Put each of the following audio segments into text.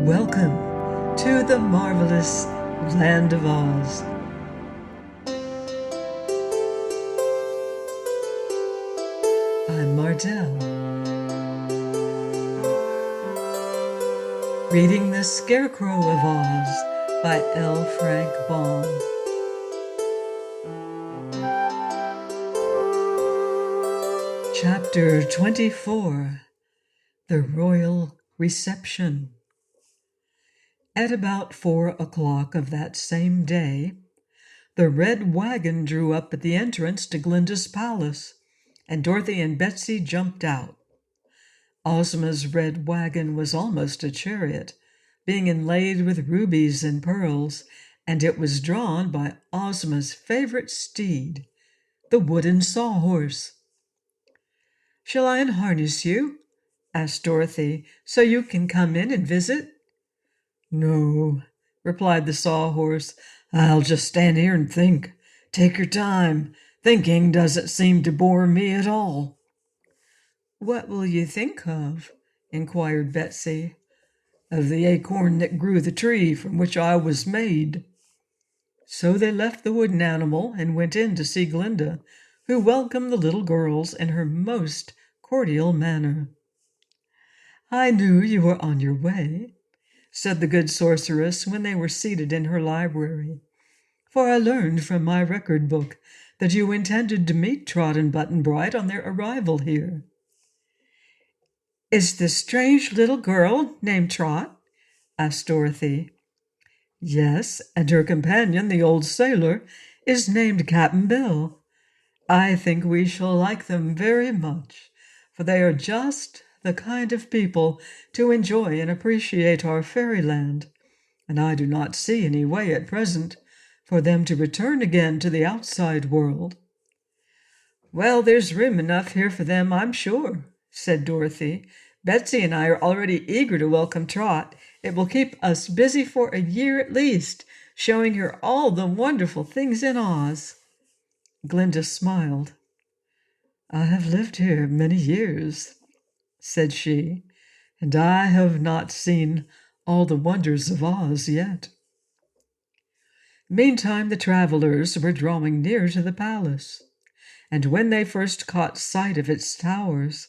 Welcome to the marvelous Land of Oz. I'm Martell, reading The Scarecrow of Oz by L. Frank Baum. Chapter 24, The Royal Reception. At about 4 o'clock of that same day, the Red Wagon drew up at the entrance to Glinda's palace, and Dorothy and Betsy jumped out. Ozma's Red Wagon was almost a chariot, being inlaid with rubies and pearls, and it was drawn by Ozma's favorite steed, the wooden sawhorse. "Shall I unharness you?" asked Dorothy, "so you can come in and visit?" "No," replied the sawhorse. "I'll just stand here and think. Take your time. Thinking doesn't seem to bore me at all." "What will you think of?" inquired Betsy. "Of the acorn that grew the tree from which I was made." So they left the wooden animal and went in to see Glinda, who welcomed the little girls in her most cordial manner. "I knew you were on your way," said the good sorceress when they were seated in her library, "for I learned from my record book that you intended to meet Trot and Button-Bright on their arrival here." "Is the strange little girl named Trot?" asked Dorothy. "Yes, and her companion, the old sailor, is named Cap'n Bill. I think we shall like them very much, for they are just the kind of people to enjoy and appreciate our fairyland, and I do not see any way at present for them to return again to the outside world." "Well, there's room enough here for them, I'm sure," said Dorothy. "Betsy and I are already eager to welcome Trot. It will keep us busy for a year at least, showing her all the wonderful things in Oz." Glinda smiled. "I have lived here many years," said she, "and I have not seen all the wonders of Oz yet." Meantime, the travelers were drawing near to the palace, and when they first caught sight of its towers,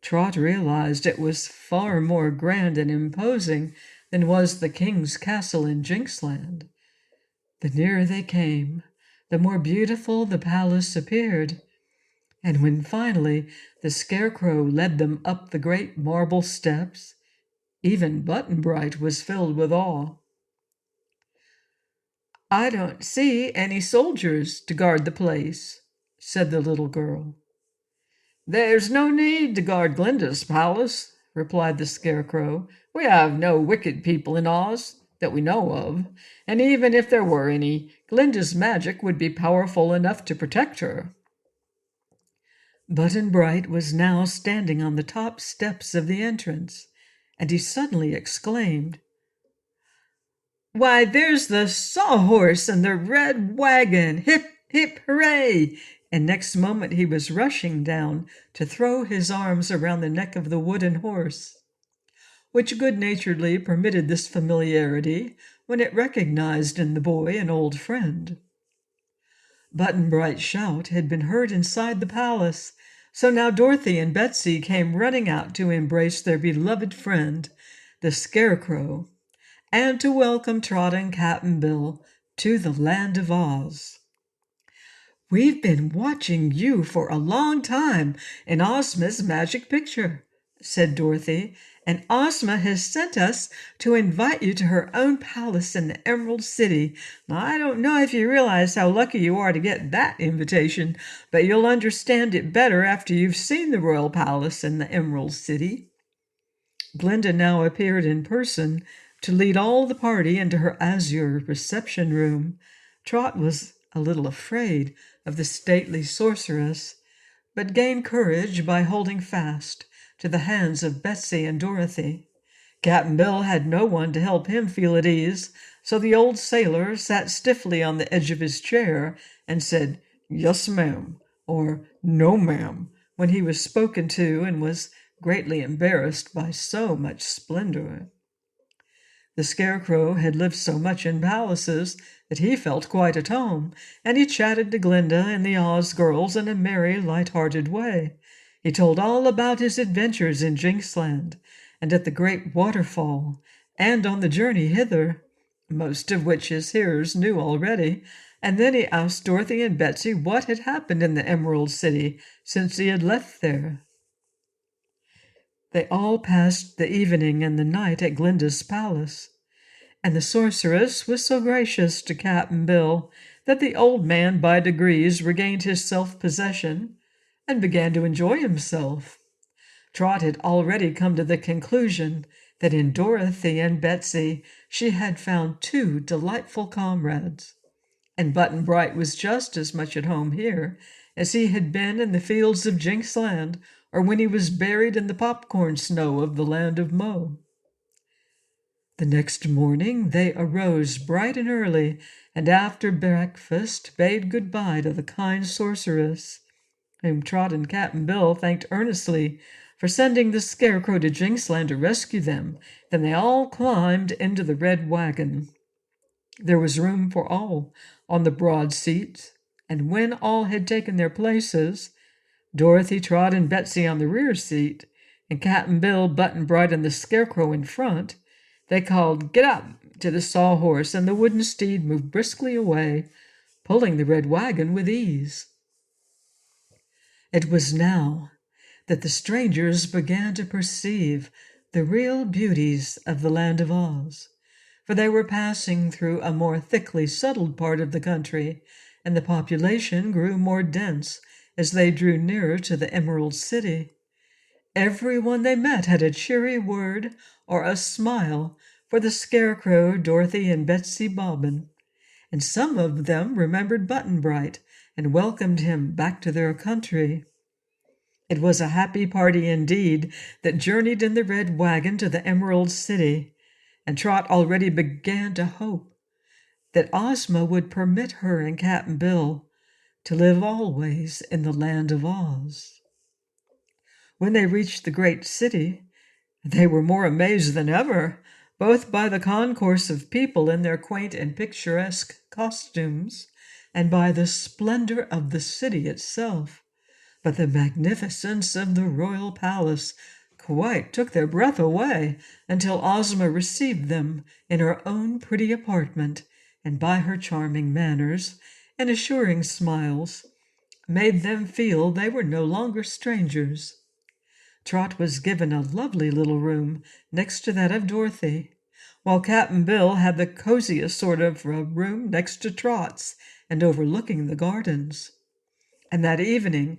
Trot realized it was far more grand and imposing than was the king's castle in Jinxland. The nearer they came, the more beautiful the palace appeared, and when finally the Scarecrow led them up the great marble steps, even Button-Bright was filled with awe. "I don't see any soldiers to guard the place," said the little girl. "There's no need to guard Glinda's palace," replied the Scarecrow. "We have no wicked people in Oz that we know of, and even if there were any, Glinda's magic would be powerful enough to protect her." Button-Bright was now standing on the top steps of the entrance, and he suddenly exclaimed, "Why, there's the Sawhorse and the Red Wagon! Hip, hip, hooray!" And next moment he was rushing down to throw his arms around the neck of the wooden horse, which good-naturedly permitted this familiarity when it recognized in the boy an old friend. Button-Bright's shout had been heard inside the palace, so now Dorothy and Betsy came running out to embrace their beloved friend, the Scarecrow, and to welcome Trot and Cap'n Bill to the Land of Oz. "We've been watching you for a long time in Ozma's magic picture," said Dorothy, "and Ozma has sent us to invite you to her own palace in the Emerald City. Now, I don't know if you realize how lucky you are to get that invitation, but you'll understand it better after you've seen the royal palace in the Emerald City." Glinda now appeared in person to lead all the party into her azure reception room. Trot was a little afraid of the stately sorceress, but gained courage by holding fast to the hands of Betsy and Dorothy. Cap'n Bill had no one to help him feel at ease, so the old sailor sat stiffly on the edge of his chair and said, "Yes, ma'am," or "No, ma'am," when he was spoken to, and was greatly embarrassed by so much splendor. The Scarecrow had lived so much in palaces that he felt quite at home, and he chatted to Glinda and the Oz girls in a merry, light-hearted way. He told all about his adventures in Jinxland, and at the great waterfall, and on the journey hither, most of which his hearers knew already, and then he asked Dorothy and Betsy what had happened in the Emerald City since he had left there. They all passed the evening and the night at Glinda's palace, and the sorceress was so gracious to Cap'n Bill that the old man by degrees regained his self-possession and began to enjoy himself. Trot had already come to the conclusion that in Dorothy and Betsy she had found two delightful comrades, and Button-Bright was just as much at home here as he had been in the fields of Jinxland or when he was buried in the popcorn snow of the land of Mo. The next morning they arose bright and early, and after breakfast bade good-bye to the kind sorceress, whom Trot and Cap'n Bill thanked earnestly for sending the Scarecrow to Jinxland to rescue them. Then they all climbed into the Red Wagon. There was room for all on the broad seats, and when all had taken their places, Dorothy, Trot, and Betsy on the rear seat, and Cap'n Bill, Button-Bright, and the Scarecrow in front, they called, "Get up!" to the sawhorse, and the wooden steed moved briskly away, pulling the Red Wagon with ease. It was now that the strangers began to perceive the real beauties of the Land of Oz, for they were passing through a more thickly settled part of the country, and the population grew more dense as they drew nearer to the Emerald City. Everyone they met had a cheery word or a smile for the Scarecrow, Dorothy, and Betsy Bobbin, and some of them remembered Button-Bright and welcomed him back to their country. It was a happy party indeed that journeyed in the Red Wagon to the Emerald City, and Trot already began to hope that Ozma would permit her and Cap'n Bill to live always in the Land of Oz. When they reached the great city, they were more amazed than ever, both by the concourse of people in their quaint and picturesque costumes, and by the splendor of the city itself. But the magnificence of the royal palace quite took their breath away until Ozma received them in her own pretty apartment, and by her charming manners and assuring smiles made them feel they were no longer strangers. Trot was given a lovely little room next to that of Dorothy, while Cap'n Bill had the coziest sort of a room next to Trot's and overlooking the gardens. And that evening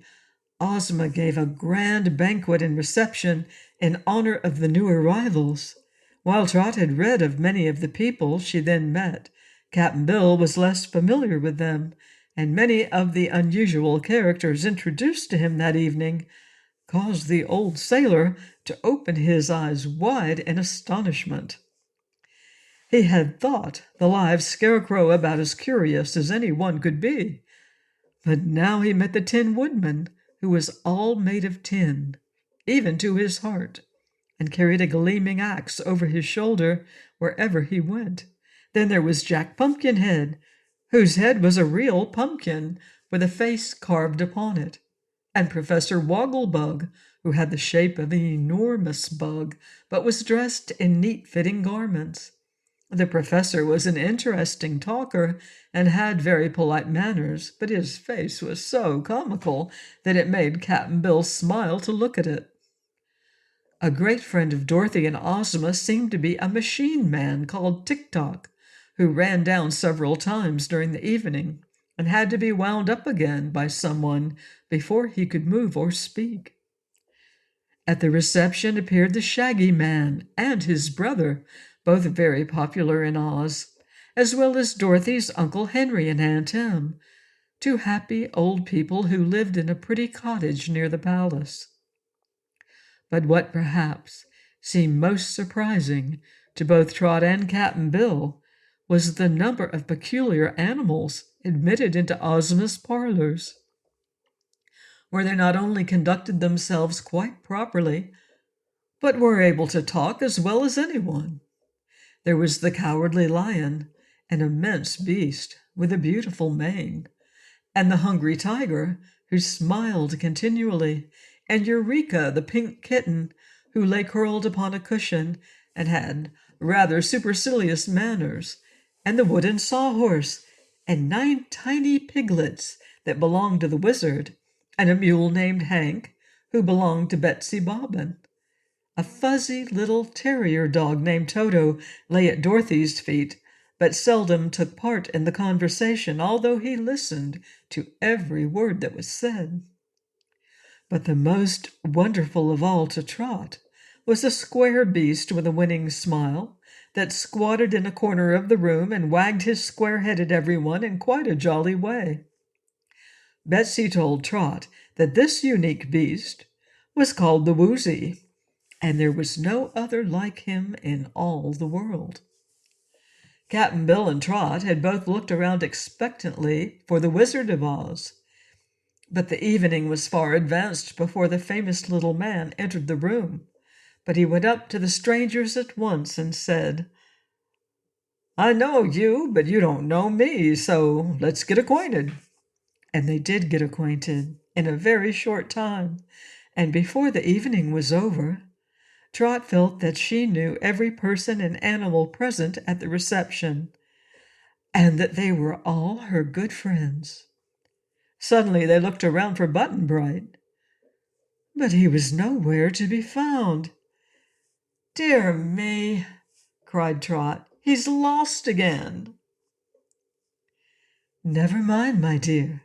Ozma gave a grand banquet and reception in honor of the new arrivals. While Trot had read of many of the people she then met, Cap'n Bill was less familiar with them, and many of the unusual characters introduced to him that evening caused the old sailor to open his eyes wide in astonishment. He had thought the live Scarecrow about as curious as any one could be, but now he met the Tin Woodman, who was all made of tin, even to his heart, and carried a gleaming axe over his shoulder wherever he went. Then there was Jack Pumpkinhead, whose head was a real pumpkin with a face carved upon it, and Professor Wogglebug, who had the shape of an enormous bug, but was dressed in neat-fitting garments. The professor was an interesting talker and had very polite manners, but his face was so comical that it made Cap'n Bill smile to look at it. A great friend of Dorothy and Ozma seemed to be a machine man called Tick-Tock, who ran down several times during the evening and had to be wound up again by someone before he could move or speak. At the reception appeared the Shaggy Man and his brother, both very popular in Oz, as well as Dorothy's Uncle Henry and Aunt Em, two happy old people who lived in a pretty cottage near the palace. But what perhaps seemed most surprising to both Trot and Cap'n Bill was the number of peculiar animals admitted into Ozma's parlors, where they not only conducted themselves quite properly, but were able to talk as well as anyone. There was the Cowardly Lion, an immense beast with a beautiful mane, and the Hungry Tiger, who smiled continually, and Eureka, the pink kitten, who lay curled upon a cushion and had rather supercilious manners, and the Wooden Sawhorse, and 9 tiny piglets that belonged to the Wizard, and a mule named Hank, who belonged to Betsy Bobbin. A fuzzy little terrier dog named Toto lay at Dorothy's feet, but seldom took part in the conversation, although he listened to every word that was said. But the most wonderful of all to Trot was a square beast with a winning smile that squatted in a corner of the room and wagged his square head at everyone in quite a jolly way. Betsy told Trot that this unique beast was called the Woozy, and there was no other like him in all the world. Cap'n Bill and Trot had both looked around expectantly for the Wizard of Oz, but the evening was far advanced before the famous little man entered the room. But he went up to the strangers at once and said, "I know you, but you don't know me, so let's get acquainted." And they did get acquainted in a very short time, and before the evening was over, Trot felt that she knew every person and animal present at the reception, and that they were all her good friends. Suddenly they looked around for Button-Bright, but he was nowhere to be found. "Dear me!" cried Trot. "He's lost again." "Never mind, my dear,"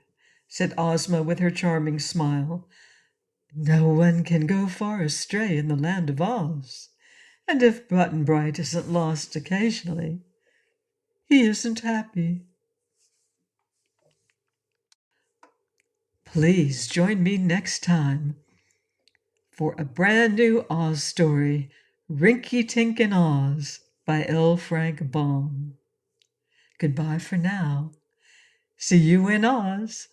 said Ozma with her charming smile. "No one can go far astray in the Land of Oz. And if Button-Bright isn't lost occasionally, he isn't happy." Please join me next time for a brand new Oz story, Rinky-Tink in Oz by L. Frank Baum. Goodbye for now. See you in Oz.